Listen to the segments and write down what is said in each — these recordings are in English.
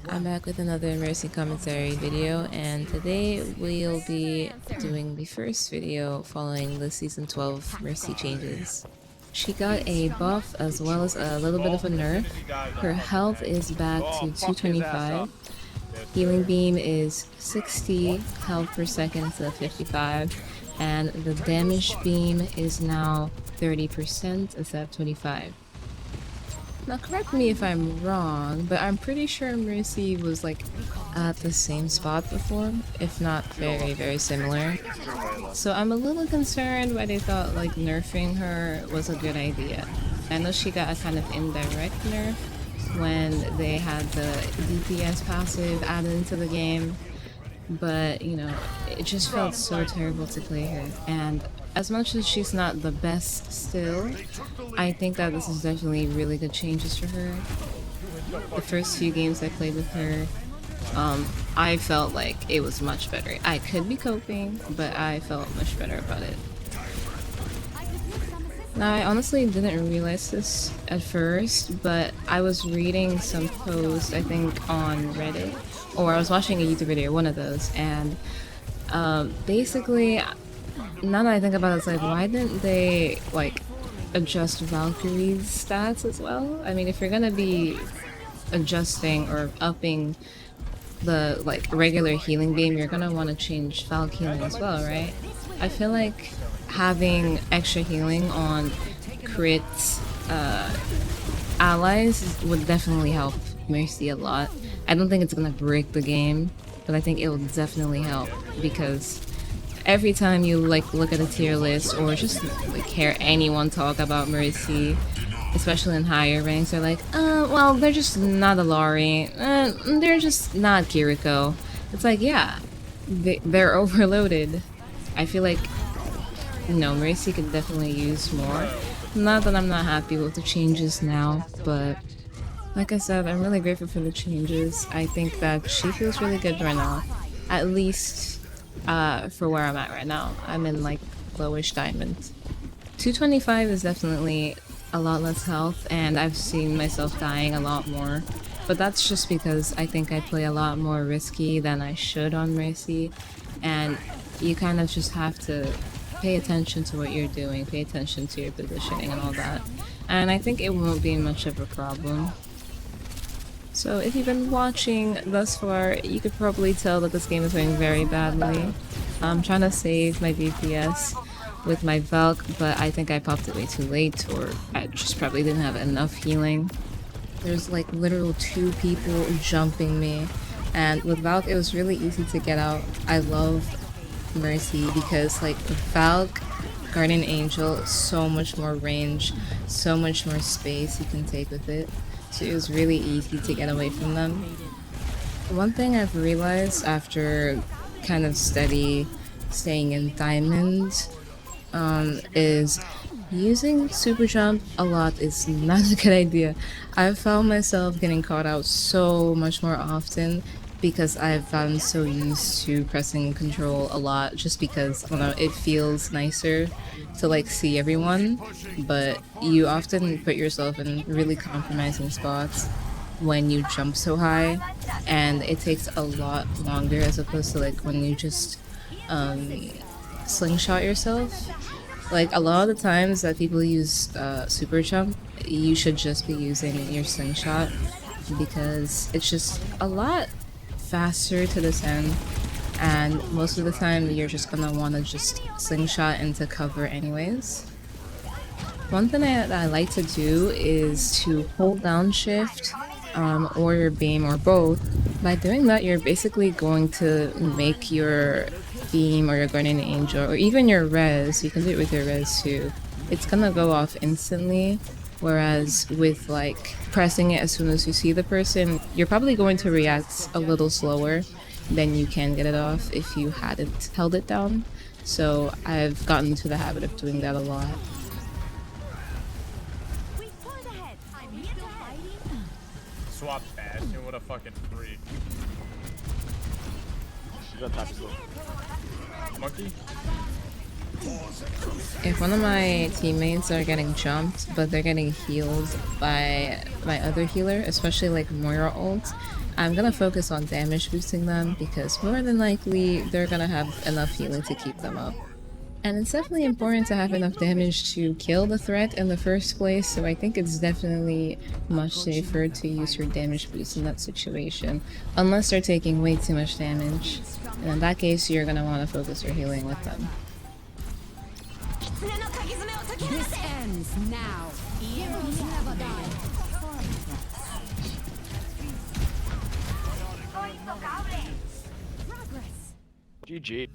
I'm back with another Mercy commentary video, and today we'll be doing the first video following the Season 12 Mercy changes. She got a buff as well as a little bit of a nerf. Her health is back to 225. Healing beam is 60 health per second instead of 55, and the damage beam is now 30% instead of 25. Now correct me if I'm wrong, but I'm pretty sure Mercy was like at the same spot before, if not very, very similar. So I'm a little concerned why they thought like nerfing her was a good idea. I know she got a kind of indirect nerf when they had the DPS passive added into the game, but you know, it just felt so terrible to play her. And as much as she's not the best still, I think that this is definitely really good changes for her. The first few games I played with her, I felt like it was much better. I could be coping, but I felt much better about it. Now, I honestly didn't realize this at first, but I was reading some posts, I think, on Reddit, or I was watching a YouTube video, one of those, and basically, now that I think about it, it's like, why didn't they, like, adjust Valkyrie's stats as well? I mean, if you're gonna be adjusting or upping the, like, regular healing beam, you're gonna want to change Valk healing as well, right? I feel like having extra healing on crit allies would definitely help Mercy a lot. I don't think it's gonna break the game, but I think it will definitely help, because every time you like look at a tier list or just like hear anyone talk about Mercy, especially in higher ranks, they're like, well, they're just not a Lari, they're just not Kiriko. It's like, yeah, they're overloaded. I feel like, no, Mercy could definitely use more. Not that I'm not happy with the changes now, but like I said, I'm really grateful for the changes. I think that she feels really good right now, at least for where I'm at right now. I'm in like lowish diamond. 225 is definitely a lot less health, and I've seen myself dying a lot more, but that's just because I think I play a lot more risky than I should on Mercy, and you kind of just have to pay attention to what you're doing, pay attention to your positioning and all that, and I think it won't be much of a problem. So if you've been watching thus far, you could probably tell that this game is going very badly. I'm trying to save my DPS with my Valk, but I think I popped it way too late, or I just probably didn't have enough healing. There's like literal 2 people jumping me, and with Valk it was really easy to get out. I love Mercy because like Valk, Guardian Angel, so much more range, so much more space you can take with it. So it was really easy to get away from them. One thing I've realized after kind of steady staying in diamond is using super jump a lot is not a good idea. I've found myself getting caught out so much more often because I've gotten so used to pressing control a lot, just because, I don't know, it feels nicer to like see everyone, but you often put yourself in really compromising spots when you jump so high, and it takes a lot longer as opposed to like when you just slingshot yourself. Like a lot of the times that people use super jump, you should just be using your slingshot because it's just a lot faster to descend, and most of the time you're just gonna want to just slingshot into cover anyways. One thing I like to do is to hold down shift or your beam or both. By doing that, you're basically going to make your beam or your guardian angel or even your res, you can do it with your res too, it's gonna go off instantly. Whereas with like pressing it as soon as you see the person, you're probably going to react a little slower than you can get it off if you hadn't held it down. So I've gotten into the habit of doing that a lot. Swap Bastion, what a fucking freak. She got top still. Monkey? If one of my teammates are getting jumped, but they're getting healed by my other healer, especially like Moira ult, I'm gonna focus on damage boosting them because more than likely they're gonna have enough healing to keep them up. And it's definitely important to have enough damage to kill the threat in the first place, so I think it's definitely much safer to use your damage boost in that situation, unless they're taking way too much damage. And in that case, you're gonna want to focus your healing with them. This ends now. Heroes never die. Progress. GG.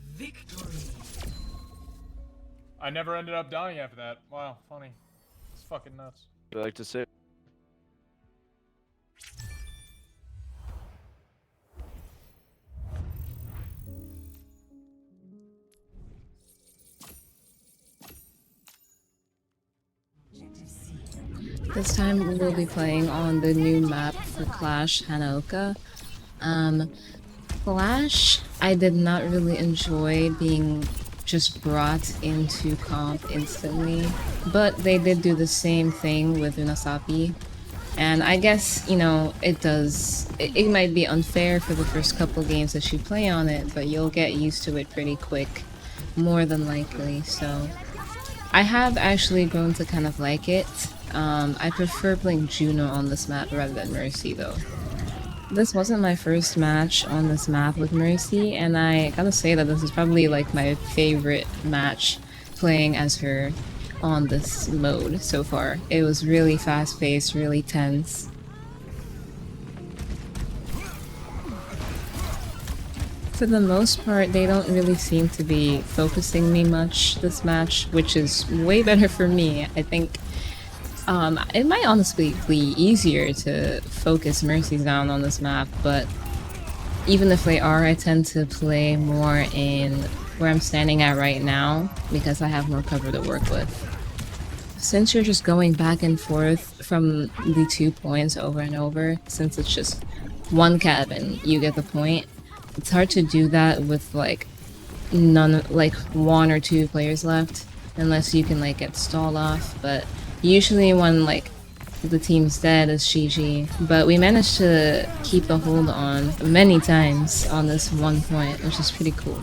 I never ended up dying after that. Wow, funny. It's fucking nuts. I like to say. This time we will be playing on the new map for Clash, Hanaoka. Clash, I did not really enjoy being just brought into comp instantly, but they did do the same thing with Unasapi. And I guess, you know, it might be unfair for the first couple games that you play on it, but you'll get used to it pretty quick, more than likely, so. I have actually grown to kind of like it. I prefer playing Juno on this map rather than Mercy though. This wasn't my first match on this map with Mercy, and I gotta say that this is probably like my favorite match playing as her on this mode so far. It was really fast-paced, really tense. For the most part, they don't really seem to be focusing me much this match, which is way better for me. I think it might honestly be easier to focus Mercy's down on this map, but even if they are, I tend to play more in where I'm standing at right now because I have more cover to work with. Since you're just going back and forth from the 2 points over and over, since it's just one cabin, you get the point. It's hard to do that with like one or two players left, unless you can like get stalled off, but usually when like the team's dead is GG. But we managed to keep the hold on many times on this 1 point, which is pretty cool.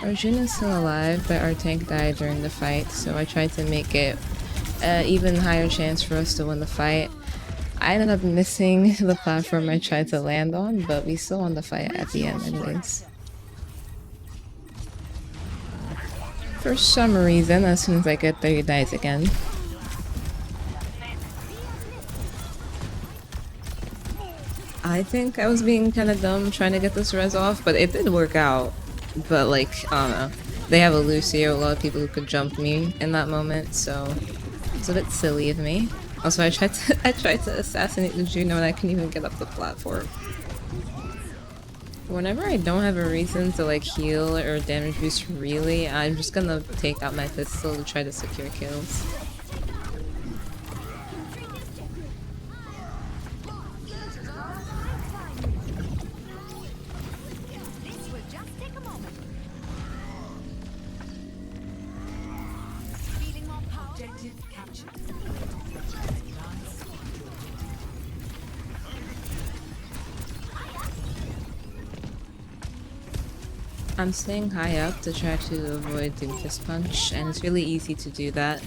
Our Jhin is still alive, but our tank died during the fight, so I tried to make it an even higher chance for us to win the fight. I ended up missing the platform I tried to land on, but we still won the fight at the end anyways. For some reason, as soon as I get there, he dies again. I think I was being kind of dumb trying to get this res off, but it did work out. But like, I don't know, they have a Lucio, a lot of people who could jump me in that moment, so it's a bit silly of me. Also, I tried to assassinate the Juno and I couldn't even get up the platform. Whenever I don't have a reason to like heal or damage boost really, I'm just gonna take out my pistol to try to secure kills. I'm staying high up to try to avoid Doom Fist Punch, and it's really easy to do that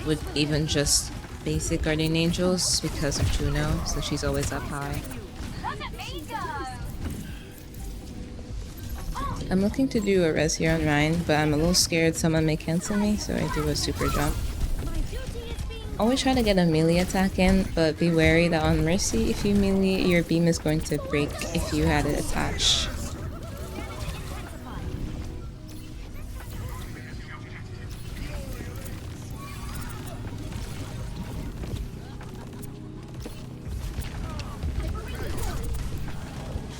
with even just basic Guardian Angels because of Juno, so she's always up high. I'm looking to do a res here on Ryan, but I'm a little scared someone may cancel me, so I do a super jump. My duty is being Always try to get a melee attack in, but be wary that on Mercy, if you melee, your beam is going to break if you had it attached.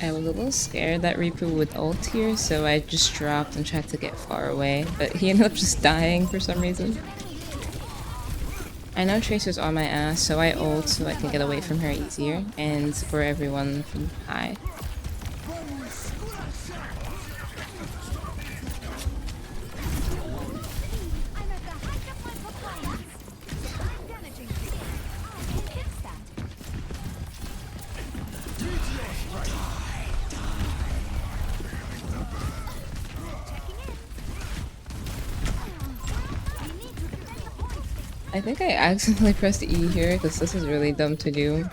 I was a little scared that Reaper would ult here, so I just dropped and tried to get far away, but he ended up just dying for some reason. I know Tracer's on my ass, so I ult so I can get away from her easier and score everyone from high. I think I accidentally pressed E here because this is really dumb to do.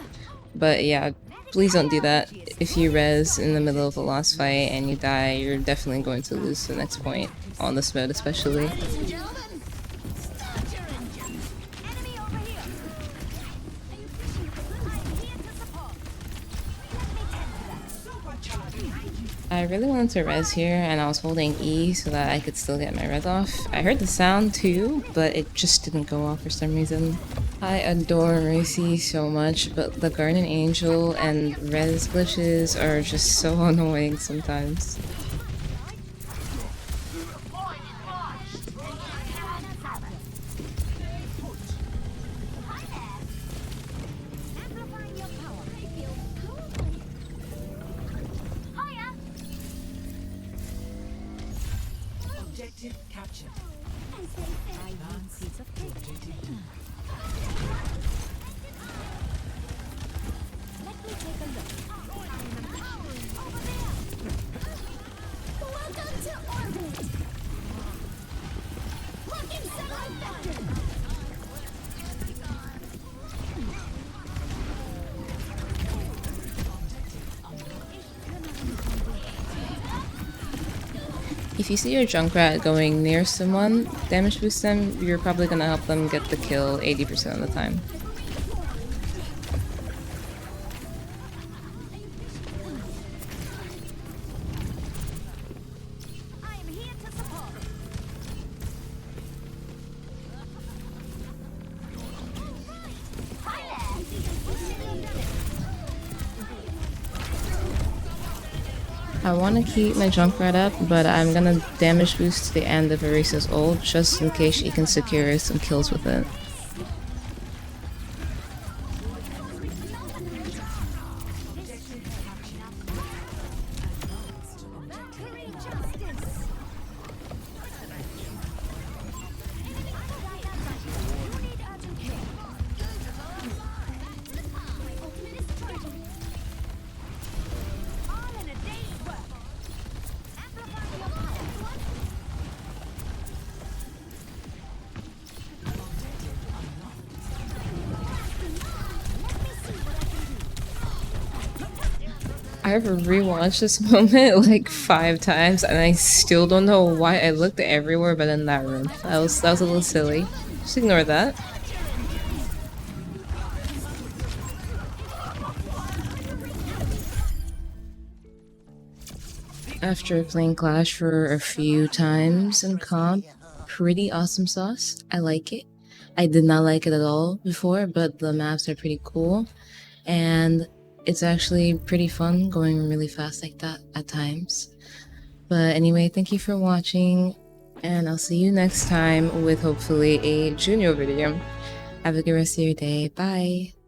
But yeah, please don't do that. If you res in the middle of a lost fight and you die, you're definitely going to lose the next point, on this mode especially. I really wanted to res here, and I was holding E so that I could still get my res off. I heard the sound too, but it just didn't go off for some reason. I adore Mercy so much, but the Guardian Angel and res glitches are just so annoying sometimes. Objective captured. If you see your Junkrat going near someone, damage boost them, you're probably gonna help them get the kill 80% of the time. I want to keep my Junkrat up, but I'm gonna damage boost to the end of Arisa's ult just in case she can secure some kills with it. I've rewatched this moment like 5 times and I still don't know why I looked everywhere but in that room. That was a little silly. Just ignore that. After playing Clash for a few times in comp, pretty awesome sauce. I like it. I did not like it at all before, but the maps are pretty cool. And it's actually pretty fun going really fast like that at times. But anyway, thank you for watching, and I'll see you next time with hopefully a junior video. Have a good rest of your day. Bye!